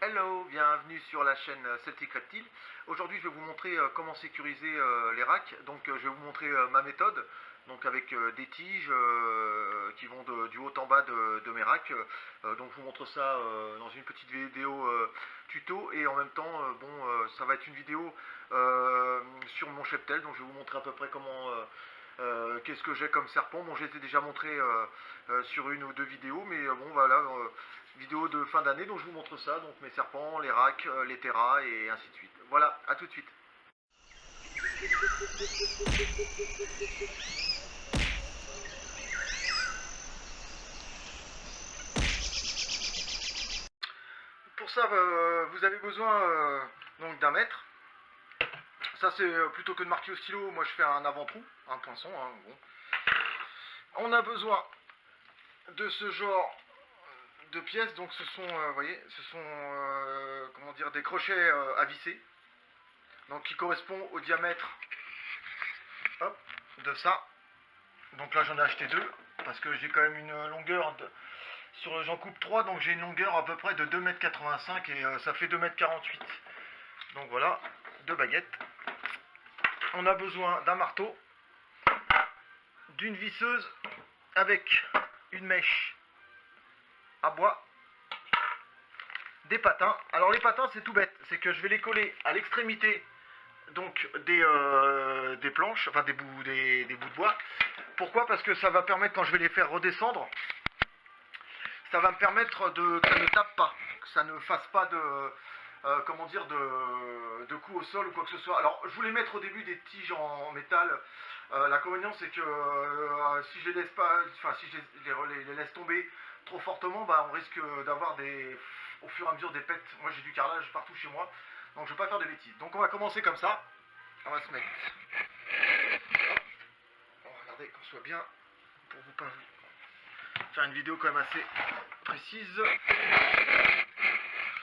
Hello, bienvenue sur la chaîne Celtic Reptile. Aujourd'hui je vais vous montrer comment sécuriser les racks. Donc je vais vous montrer ma méthode, donc avec des tiges qui vont du haut en bas de mes racks. Donc je vous montre ça dans une petite vidéo tuto, et en même temps ça va être une vidéo sur mon cheptel. Donc je vais vous montrer à peu près comment qu'est-ce que j'ai comme serpent. Bon, j'ai été déjà montré sur une ou deux vidéos, mais bon voilà, vidéo de fin d'année, donc je vous montre ça, donc mes serpents, les racks, les terras et ainsi de suite. Voilà, à tout de suite. Pour ça, vous avez besoin donc d'un mètre. Ça, c'est plutôt que de marquer au stylo, moi je fais un avant-trou, un poinçon. Hein, bon. On a besoin de ce genre de pièces, donc ce sont, vous voyez, ce sont comment dire, des crochets à visser, donc qui correspondent au diamètre, hop, de ça. Donc là j'en ai acheté deux parce que j'ai quand même une longueur j'en coupe 3, donc j'ai une longueur à peu près de 2,85 m, et ça fait 2,48 m. Donc voilà, deux baguettes. On a besoin d'un marteau, d'une visseuse avec une mèche à bois, des patins. Alors les patins, c'est tout bête, c'est que je vais les coller à l'extrémité donc des planches, enfin des bouts de bois. Pourquoi? Parce que ça va permettre, quand je vais les faire redescendre, ça va me permettre que ça ne tape pas, que ça ne fasse pas de comment dire, de coups au sol ou quoi que ce soit. Alors je voulais mettre au début des tiges en métal. L'inconvénient, c'est que si je les laisse pas, enfin si je les laisse tomber trop fortement, bah, on risque d'avoir au fur et à mesure des pètes. Moi j'ai du carrelage partout chez moi, donc je ne veux pas faire de bêtises. Donc on va commencer comme ça. On va se mettre. Hop. On va regarder qu'on soit bien pour vous pas faire une vidéo quand même assez précise.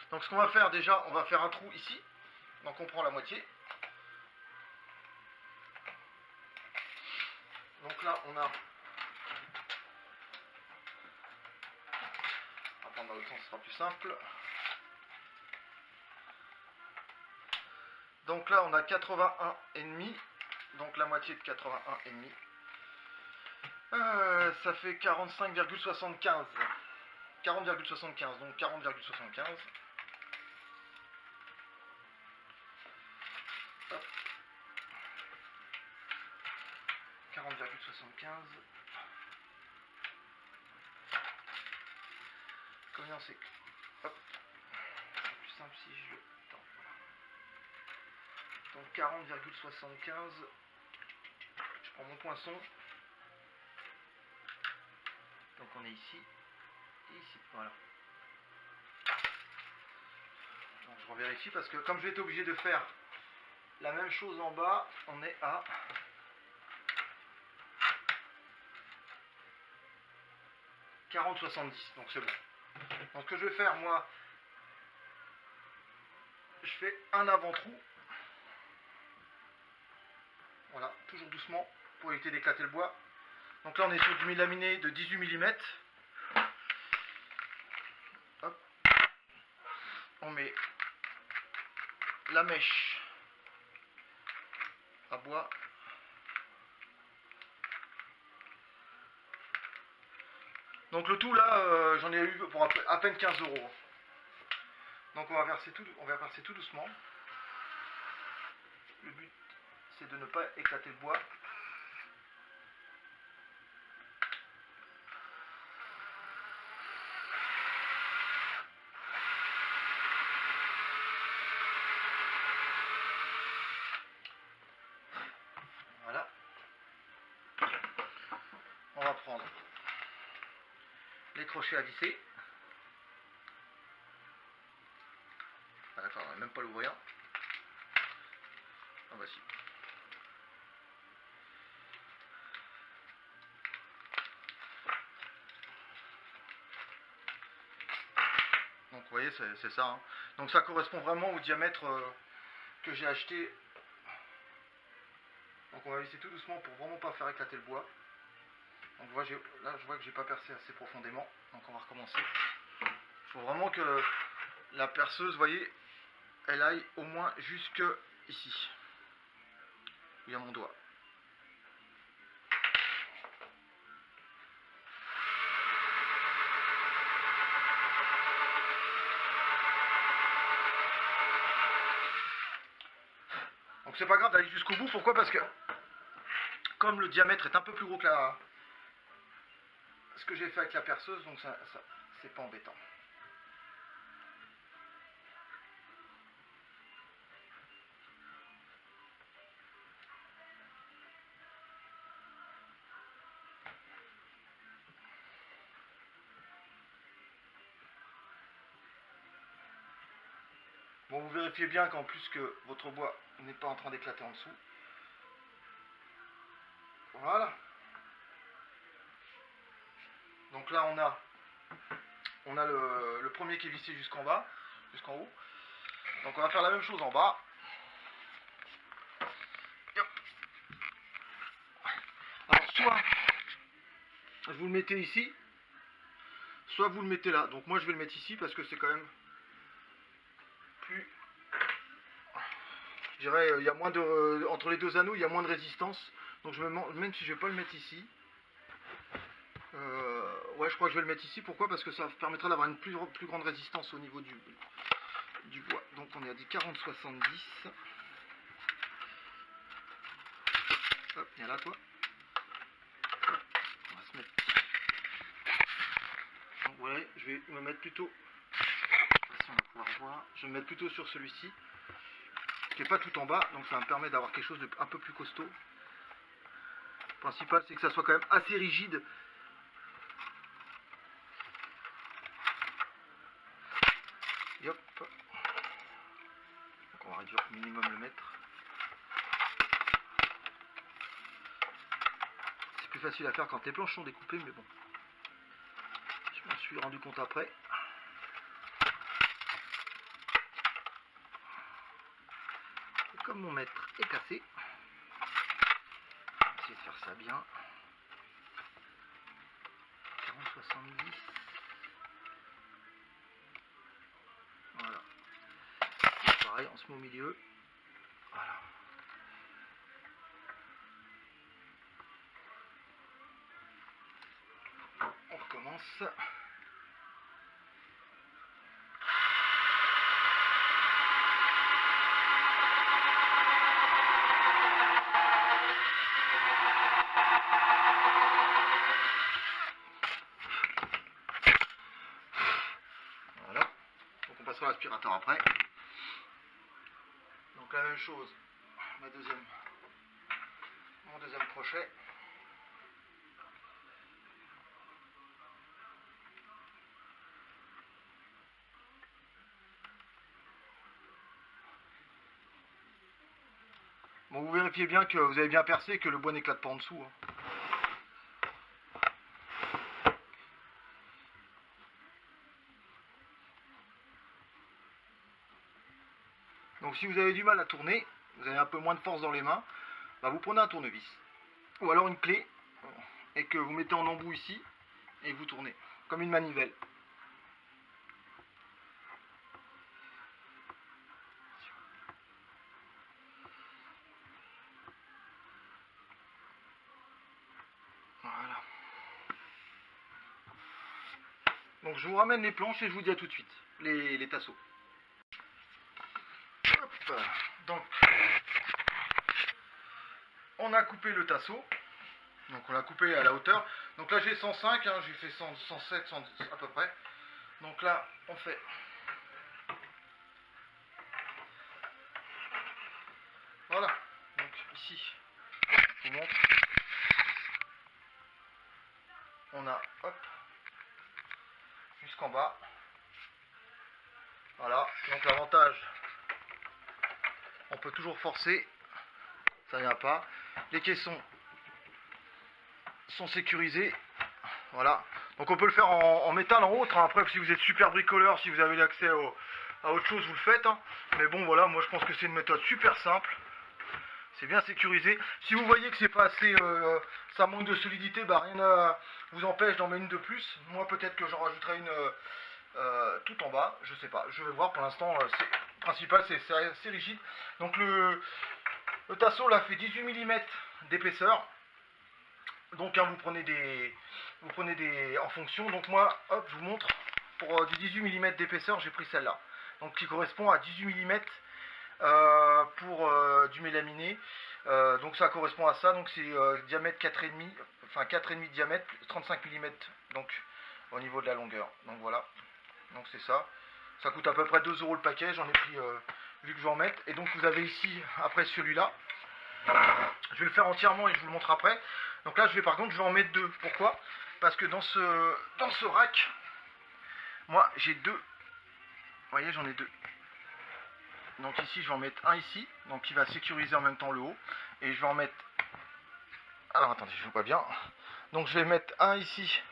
Donc ce qu'on va faire déjà, on va faire un trou ici. Donc on prend la moitié. Donc là on a, on va prendre dans l'autre sens, ce sera plus simple. Donc là on a 81,5, donc la moitié de 81,5. Ça fait 45,75. 40,75, donc 40,75. 40,75. Combien c'est? Hop. C'est plus simple si je le... Voilà. Donc 40,75. Je prends mon poinçon. Donc on est ici. Et ici. Voilà. Donc je revérifie parce que comme je vais être obligé de faire la même chose en bas, on est à... « 40,70, donc c'est bon. Donc ce que je vais faire, moi, je fais un avant-trou. Voilà, toujours doucement, pour éviter d'éclater le bois. Donc là, on est sur du laminé de 18 mm. Hop. On met la mèche à bois. Donc le tout là, j'en ai eu pour à peine 15 €. Donc on va verser tout doucement. Le but, c'est de ne pas éclater le bois. Voilà. On va prendre les crochets à visser. Ah, d'accord, on va même pas l'ouvrir. Ah bah si. Donc vous voyez, c'est ça. Hein. Donc ça correspond vraiment au diamètre que j'ai acheté. Donc on va visser tout doucement pour vraiment pas faire éclater le bois. Donc là je vois que j'ai pas percé assez profondément. Donc on va recommencer. Il faut vraiment que la perceuse, vous voyez, elle aille au moins jusque ici. Il y a mon doigt. Donc c'est pas grave d'aller jusqu'au bout. Pourquoi? Parce que comme le diamètre est un peu plus gros que ce que j'ai fait avec la perceuse, donc ça c'est pas embêtant. Bon, vous vérifiez bien qu'en plus que votre bois n'est pas en train d'éclater en dessous. Voilà. Donc là on a le premier qui est vissé jusqu'en bas, jusqu'en haut. Donc on va faire la même chose en bas. Hop. Alors soit vous le mettez ici, soit vous le mettez là. Donc moi je vais le mettre ici parce que c'est quand même plus, je dirais, il y a moins de, entre les deux anneaux il y a moins de résistance. Donc même si je vais pas le mettre ici, ouais, je crois que je vais le mettre ici. Pourquoi? Parce que ça permettra d'avoir une plus grande résistance au niveau du bois. Donc on est à dit 40-70. Hop, viens là toi. On va se mettre. Donc voilà, je vais me mettre plutôt. On va pouvoir voir. Je vais me mettre plutôt sur celui-ci, qui n'est pas tout en bas, donc ça me permet d'avoir quelque chose de un peu plus costaud. Le principal c'est que ça soit quand même assez rigide. Et hop. Donc on va réduire au minimum le mètre. C'est plus facile à faire quand les planches sont découpées, mais bon. Je m'en suis rendu compte après. Et comme mon mètre est cassé, on va essayer de faire ça bien. 40-70. Voilà. Pareil, on se met au milieu. Voilà. On recommence. Voilà. Donc on passera à l'aspirateur après. Donc la même chose, mon deuxième crochet. Bon, vous vérifiez bien que vous avez bien percé et que le bois n'éclate pas en dessous. Hein. Donc si vous avez du mal à tourner, vous avez un peu moins de force dans les mains, bah vous prenez un tournevis. Ou alors une clé, et que vous mettez en embout ici, et vous tournez, comme une manivelle. Voilà. Donc je vous ramène les planches et je vous dis à tout de suite, les tasseaux. Hop. Donc, on a coupé le tasseau. Donc on l'a coupé à la hauteur. Donc là j'ai 105, hein, j'ai fait 107, 110 à peu près. Donc là on fait. Voilà. Donc ici, je vous montre. On a, hop, jusqu'en bas. Voilà. Donc l'avantage, on peut toujours forcer. Ça vient pas. Les caissons sont sécurisés. Voilà. Donc on peut le faire en métal, en autre. Hein. Après, si vous êtes super bricoleur, si vous avez l'accès à autre chose, vous le faites. Hein. Mais bon, voilà, moi je pense que c'est une méthode super simple. C'est bien sécurisé. Si vous voyez que c'est pas assez, ça manque de solidité, bah rien ne vous empêche d'en mettre une de plus. Moi peut-être que j'en rajouterai une tout en bas, je sais pas, je vais voir. Pour l'instant, c'est principal, c'est assez rigide. Donc le tasseau là fait 18 mm d'épaisseur. Donc hein, vous prenez des en fonction. Donc moi, hop, je vous montre. Pour du 18 mm d'épaisseur, j'ai pris celle-là. Donc qui correspond à 18 mm pour du mélaminé. Donc ça correspond à ça. Donc c'est diamètre 4,5, enfin 4,5 de diamètre, 35 mm. Donc au niveau de la longueur. Donc voilà. Donc c'est ça. Ça coûte à peu près 2 € le paquet. J'en ai pris vu que je vais en mettre. Et donc vous avez ici après celui-là. Je vais le faire entièrement et je vous le montre après. Donc là je vais en mettre deux. Pourquoi? Parce que dans ce rack, moi j'ai deux. Vous voyez, j'en ai deux. Donc ici je vais en mettre un ici. Donc qui va sécuriser en même temps le haut. Et je vais en mettre. Alors attendez, je ne vois pas bien. Donc je vais mettre un ici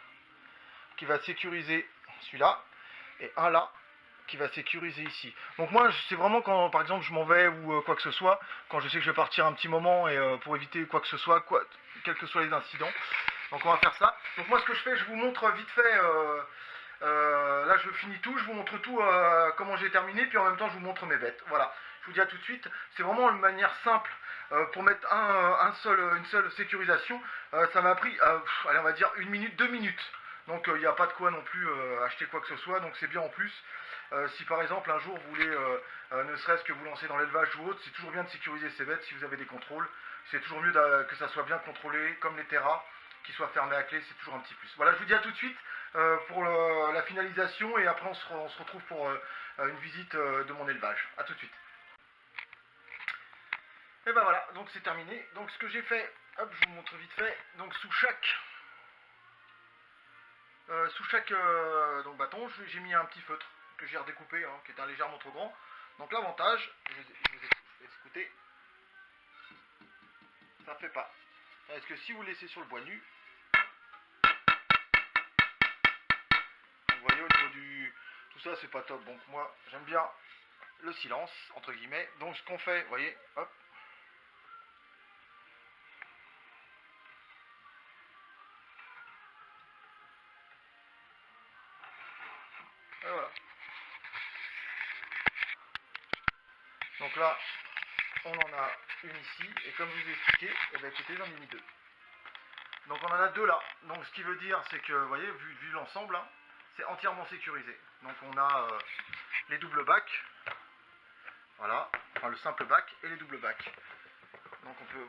qui va sécuriser celui-là. Et un là qui va sécuriser ici. Donc moi c'est vraiment quand par exemple je m'en vais ou quoi que ce soit, quand je sais que je vais partir un petit moment et pour éviter quoi que ce soit, quels que soient les incidents. Donc on va faire ça. Donc moi ce que je fais, je vous montre vite fait, là je finis tout, je vous montre tout comment j'ai terminé, puis en même temps je vous montre mes bêtes. Voilà, je vous dis à tout de suite, c'est vraiment une manière simple pour mettre une seule sécurisation. Ça m'a pris, allez on va dire 1 minute, 2 minutes. Donc il n'y a pas de quoi non plus acheter quoi que ce soit, donc c'est bien en plus. Si par exemple un jour vous voulez ne serait-ce que vous lancer dans l'élevage ou autre, c'est toujours bien de sécuriser ces bêtes si vous avez des contrôles. C'est toujours mieux que ça soit bien contrôlé, comme les terras, qui soient fermés à clé, c'est toujours un petit plus. Voilà, je vous dis à tout de suite pour la finalisation et après on se retrouve pour une visite de mon élevage. A tout de suite. Et ben voilà, donc c'est terminé. Donc ce que j'ai fait, hop, je vous montre vite fait. Donc sous chaque donc bâton, j'ai mis un petit feutre que j'ai redécoupé, hein, qui est légèrement trop grand. Donc l'avantage, je vous écoutez, ça ne fait pas. Parce que si vous laissez sur le bois nu, vous voyez au niveau du... Tout ça c'est pas top, donc moi j'aime bien le silence, entre guillemets. Donc ce qu'on fait, vous voyez, hop. Et voilà. Donc là, on en a une ici, et comme je vous ai expliqué, eh bien, écoutez, j'en ai mis deux. Donc on en a deux là. Donc ce qui veut dire, c'est que, vous voyez, vu l'ensemble, hein, c'est entièrement sécurisé. Donc on a les doubles bacs, voilà, enfin le simple bac et les doubles bacs. Donc on peut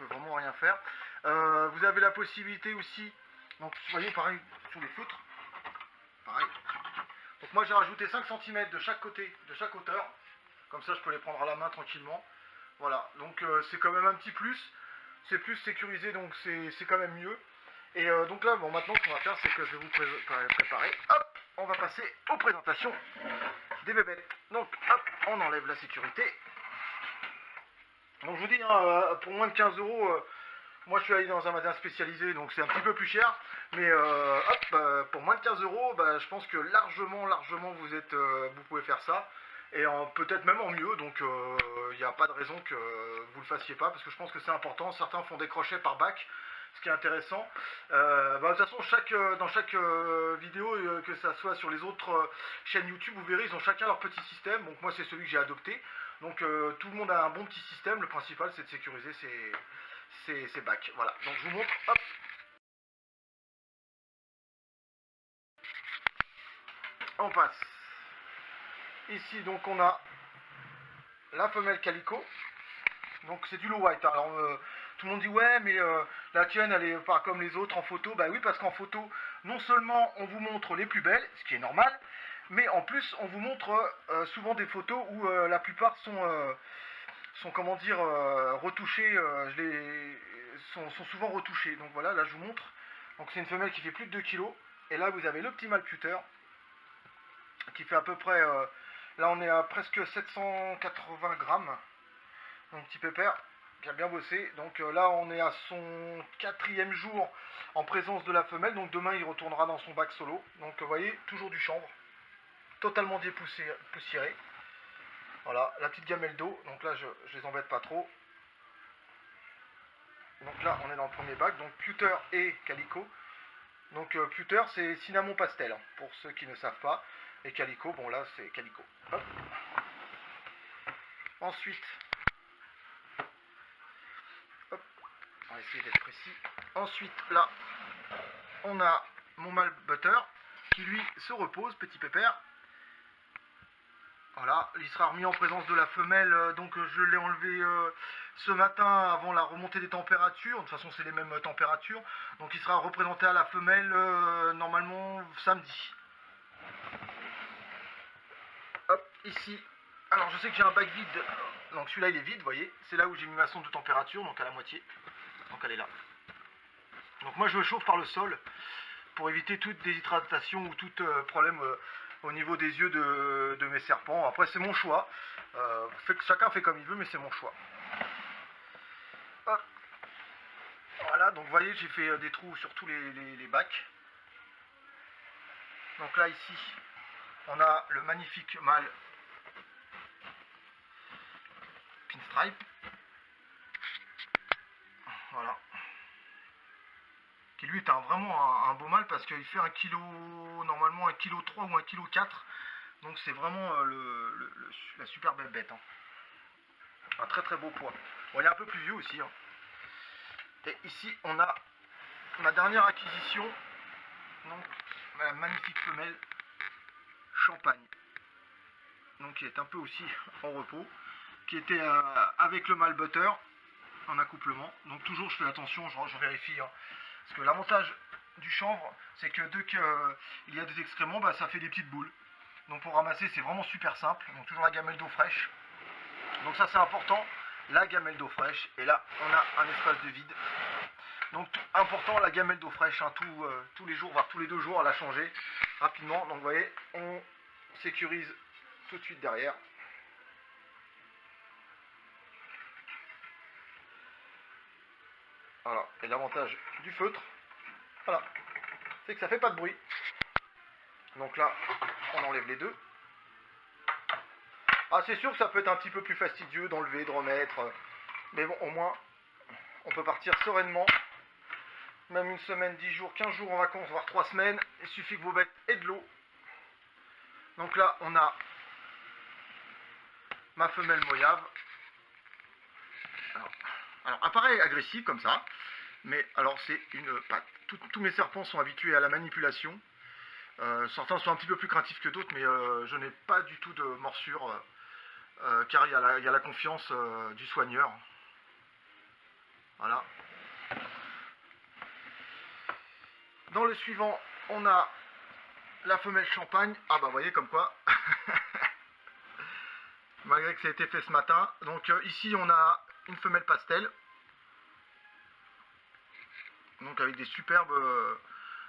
vraiment rien faire. Vous avez la possibilité aussi, donc vous voyez pareil sur les feutres, pareil. Donc moi j'ai rajouté 5 cm de chaque côté, de chaque hauteur. Comme ça je peux les prendre à la main tranquillement. Voilà, donc c'est quand même un petit plus. C'est plus sécurisé, donc c'est quand même mieux. Et donc là, bon, maintenant ce qu'on va faire, c'est que je vais vous préparer. Hop, on va passer aux présentations des bébêtes. Donc hop, on enlève la sécurité. Donc je vous dis, hein, pour moins de 15 €, moi je suis allé dans un magasin spécialisé, donc c'est un petit peu plus cher. Mais hop, pour moins de 15 €, bah, je pense que largement vous pouvez faire ça. Et peut-être même en mieux, donc il n'y a pas de raison que vous le fassiez pas, parce que je pense que c'est important. Certains font des crochets par bac, ce qui est intéressant. Bah, de toute façon, dans chaque vidéo, que ça soit sur les autres chaînes YouTube, vous verrez, ils ont chacun leur petit système. Donc moi c'est celui que j'ai adopté. Donc tout le monde a un bon petit système. Le principal c'est de sécuriser ces bacs. Voilà, donc je vous montre, hop. On passe. Ici donc on a la femelle calico. Donc c'est du low white. Alors tout le monde dit ouais mais la tienne elle est pas comme les autres en photo. Bah oui, parce qu'en photo non seulement on vous montre les plus belles, ce qui est normal, mais en plus on vous montre souvent des photos où la plupart sont comment dire retouchées, sont souvent retouchées. Donc voilà, là je vous montre. Donc c'est une femelle qui fait plus de 2 kg. Et là vous avez le petit mâle puter qui fait à peu près là on est à presque 780 grammes. Un petit pépère qui a bien bossé. Donc là on est à son 4e jour en présence de la femelle. Donc demain il retournera dans son bac solo. Donc vous voyez, toujours du chanvre, totalement dépoussiéré. Voilà, la petite gamelle d'eau. Donc là je les embête pas trop. Donc là on est dans le premier bac. Donc puter et calico. Donc Pewter, c'est cinnamon pastel, hein, pour ceux qui ne savent pas. Et Calico, bon là c'est Calico. Hop. Ensuite, hop, on va essayer d'être précis. Ensuite, là, on a mon mâle butter qui lui se repose, petit pépère. Voilà, il sera remis en présence de la femelle, donc je l'ai enlevé ce matin avant la remontée des températures. De toute façon, c'est les mêmes températures. Donc il sera représenté à la femelle normalement samedi. Hop, ici. Alors je sais que j'ai un bac vide, donc celui-là il est vide, vous voyez. C'est là où j'ai mis ma sonde de température, donc à la moitié. Donc elle est là. Donc moi je chauffe par le sol pour éviter toute déshydratation ou tout problème au niveau des yeux de mes serpents. Après c'est mon choix, chacun fait comme il veut, mais c'est mon choix. Hop. Voilà, donc vous voyez j'ai fait des trous sur tous les bacs. Donc là ici on a le magnifique mâle Pinstripe. Voilà. Qui lui est vraiment un beau mâle parce qu'il fait 1 kg, normalement 1,3 kg ou 1,4 kg. Donc c'est vraiment la super belle bête. Hein. Un très très beau poids. Bon, il est un peu plus vieux aussi. Hein. Et ici on a ma dernière acquisition. Donc ma magnifique femelle Champagne. Donc qui est un peu aussi en repos. Qui était avec le mâle butter en accouplement. Donc toujours je fais attention, je vérifie. Hein. Parce que l'avantage du chanvre, c'est que dès qu'il y a des excréments, bah, ça fait des petites boules. Donc pour ramasser, c'est vraiment super simple. Donc toujours la gamelle d'eau fraîche. Donc ça c'est important, la gamelle d'eau fraîche. Et là, on a un espace de vide. Donc important, la gamelle d'eau fraîche, hein, tous les jours, voire tous les 2 jours, à la changer rapidement. Donc vous voyez, on sécurise tout de suite derrière. Voilà, et l'avantage du feutre, voilà, c'est que ça fait pas de bruit. Donc là, on enlève les deux. Ah, c'est sûr que ça peut être un petit peu plus fastidieux d'enlever, de remettre. Mais bon, au moins, on peut partir sereinement. Même 1 semaine, 10 jours, 15 jours en vacances, voire 3 semaines. Il suffit que vos bêtes aient de l'eau. Donc là, on a ma femelle Moyave. Alors appareil agressif comme ça, mais alors c'est une patte. Tous mes serpents sont habitués à la manipulation. Certains sont un petit peu plus craintifs que d'autres, mais je n'ai pas du tout de morsure, car il y a la confiance du soigneur. Voilà. Dans le suivant, on a la femelle Champagne. Ah bah vous voyez comme quoi. Malgré que ça a été fait ce matin. Donc ici on a une femelle pastel. Donc avec des superbes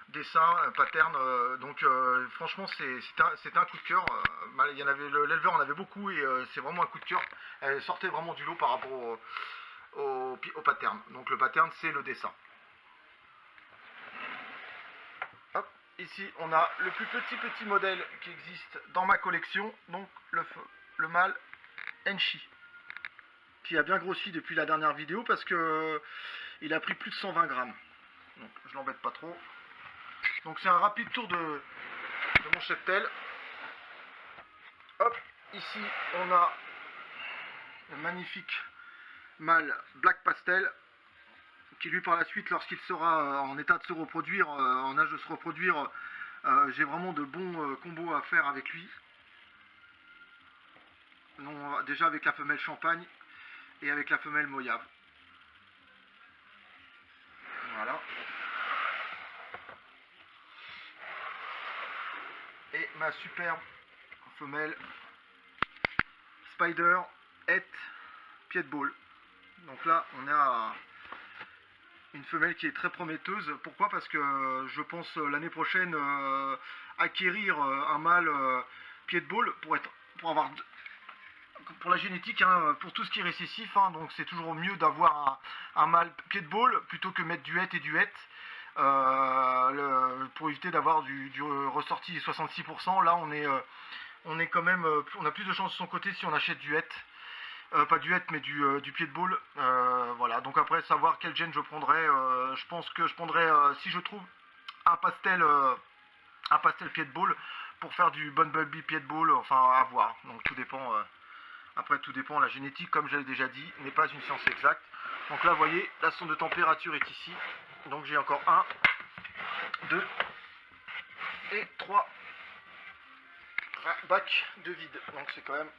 dessins, patterns. Donc franchement c'était un coup de cœur. L'éleveur en avait beaucoup et c'est vraiment un coup de cœur. Elle sortait vraiment du lot par rapport au pattern. Donc le pattern c'est le dessin. Hop, ici on a le plus petit modèle qui existe dans ma collection. Donc le mâle Enchi, qui a bien grossi depuis la dernière vidéo parce que il a pris plus de 120 grammes. Donc je l'embête pas trop. Donc c'est un rapide tour de mon cheptel. Hop, ici on a le magnifique mâle Black Pastel qui lui par la suite, lorsqu'il sera en état de se reproduire, en âge de se reproduire, j'ai vraiment de bons combos à faire avec lui. Non, déjà avec la femelle Champagne et avec la femelle Moyave. Voilà. Et ma superbe femelle Spider Het Pied de Ball. Donc là on a une femelle qui est très prometteuse. Pourquoi? Parce que je pense l'année prochaine acquérir un mâle Pied de Ball pour la génétique, hein, pour tout ce qui est récessif, hein, donc c'est toujours mieux d'avoir un mâle Pied de Ball plutôt que mettre du Het et du Het. Pour éviter d'avoir du ressorti 66%. Là on est quand même, on a plus de chance de son côté si on achète du Het. Pas du Het mais du Pied de Ball. Voilà, donc après savoir quel gène je prendrai, je pense que je prendrai, si je trouve un pastel pied de boule pour faire du Bumblebee pied de boule, enfin à voir. Donc tout dépend, après tout dépend, la génétique comme je l'ai déjà dit n'est pas une science exacte. Donc là vous voyez, la sonde de température est ici, donc j'ai encore 1, 2 et 3 bacs de vide, donc c'est quand même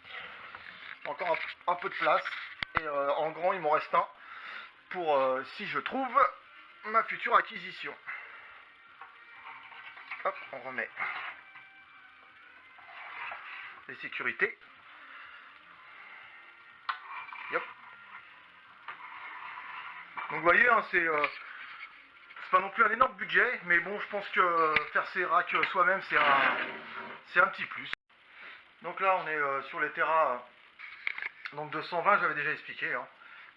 encore un peu de place, et en grand il m'en reste un pour si je trouve ma future acquisition. Hop, on remet les sécurités. Yep. Donc vous voyez, hein, c'est pas non plus un énorme budget, mais bon, je pense que faire ces racks soi-même, c'est un petit plus. Donc là, on est sur les Terra donc 220, j'avais déjà expliqué. Hein.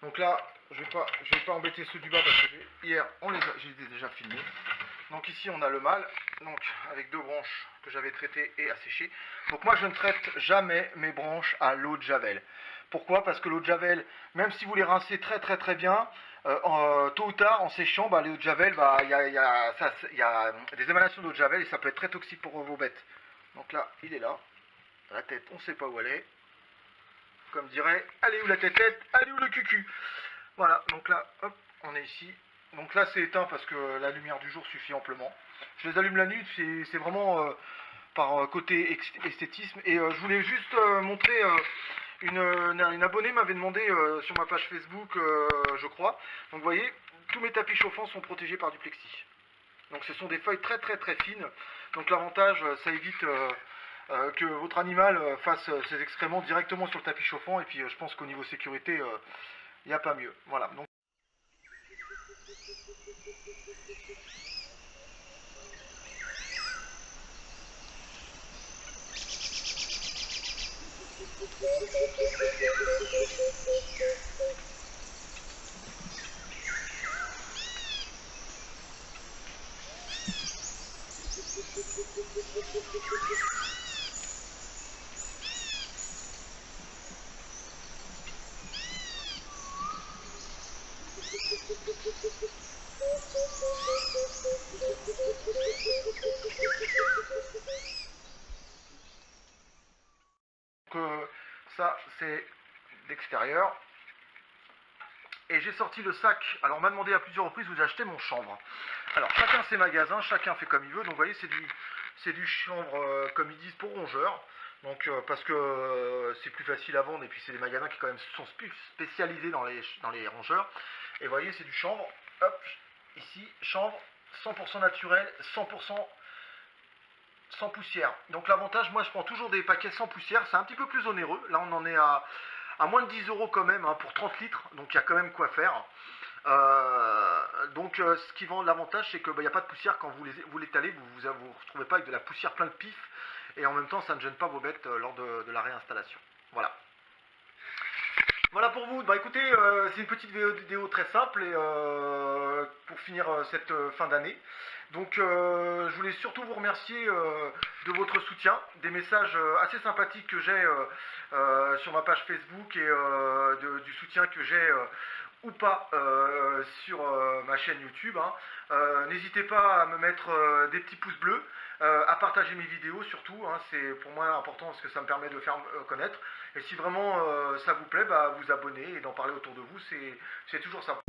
Donc là, je vais pas embêter ceux du bas parce que hier, j'ai déjà filmé. Donc ici, on a le mâle, donc avec 2 branches que j'avais traitées et asséchées. Donc moi, je ne traite jamais mes branches à l'eau de javel. Pourquoi? Parce que l'eau de javel, même si vous les rincez très bien, tôt ou tard, en séchant, l'eau de javel, il y a des émanations d'eau de javel et ça peut être très toxique pour vos bêtes. Donc là, il est là. La tête, on ne sait pas où elle est. Comme dirait, allez où la tête, allez où le cucu. Voilà, donc là, hop, on est ici. Donc là, c'est éteint parce que la lumière du jour suffit amplement. Je les allume la nuit, c'est vraiment par côté esthétisme. Et je voulais juste montrer, une abonnée m'avait demandé sur ma page Facebook, je crois. Donc vous voyez, tous mes tapis chauffants sont protégés par du plexi. Donc ce sont des feuilles très fines. Donc l'avantage, ça évite que votre animal fasse ses excréments directement sur le tapis chauffant. Et puis je pense qu'au niveau sécurité, il n'y a pas mieux. Voilà. Donc, ça c'est d'extérieur. Et j'ai sorti le sac. Alors on m'a demandé à plusieurs reprises où j'ai acheté mon chanvre. Alors chacun ses magasins, chacun fait comme il veut. Donc vous voyez, c'est du chanvre comme ils disent pour rongeurs. Donc parce que c'est plus facile à vendre et puis c'est des magasins qui quand même sont spécialisés dans les rongeurs. Et vous voyez, c'est du chanvre. Hop, ici, chanvre 100% naturel, 100% sans poussière. Donc l'avantage, moi je prends toujours des paquets sans poussière. C'est un petit peu plus onéreux. Là on en est à moins de 10 € quand même hein, pour 30 litres. Donc il y a quand même quoi faire. Ce qui vend l'avantage, c'est qu'il n'y a pas de poussière quand vous l'étalez. Vous retrouvez pas avec de la poussière plein de pif. Et en même temps, ça ne gêne pas vos bêtes lors de la réinstallation. Voilà. Voilà pour vous. Écoutez, c'est une petite vidéo très simple et pour finir cette fin d'année. Donc je voulais surtout vous remercier de votre soutien, des messages assez sympathiques que j'ai sur ma page Facebook et du soutien que j'ai ou pas sur ma chaîne YouTube. Hein. N'hésitez pas à me mettre des petits pouces bleus, à partager mes vidéos surtout, hein, c'est pour moi important parce que ça me permet de faire connaître. Et si vraiment ça vous plaît, vous abonner et d'en parler autour de vous, c'est toujours sympa.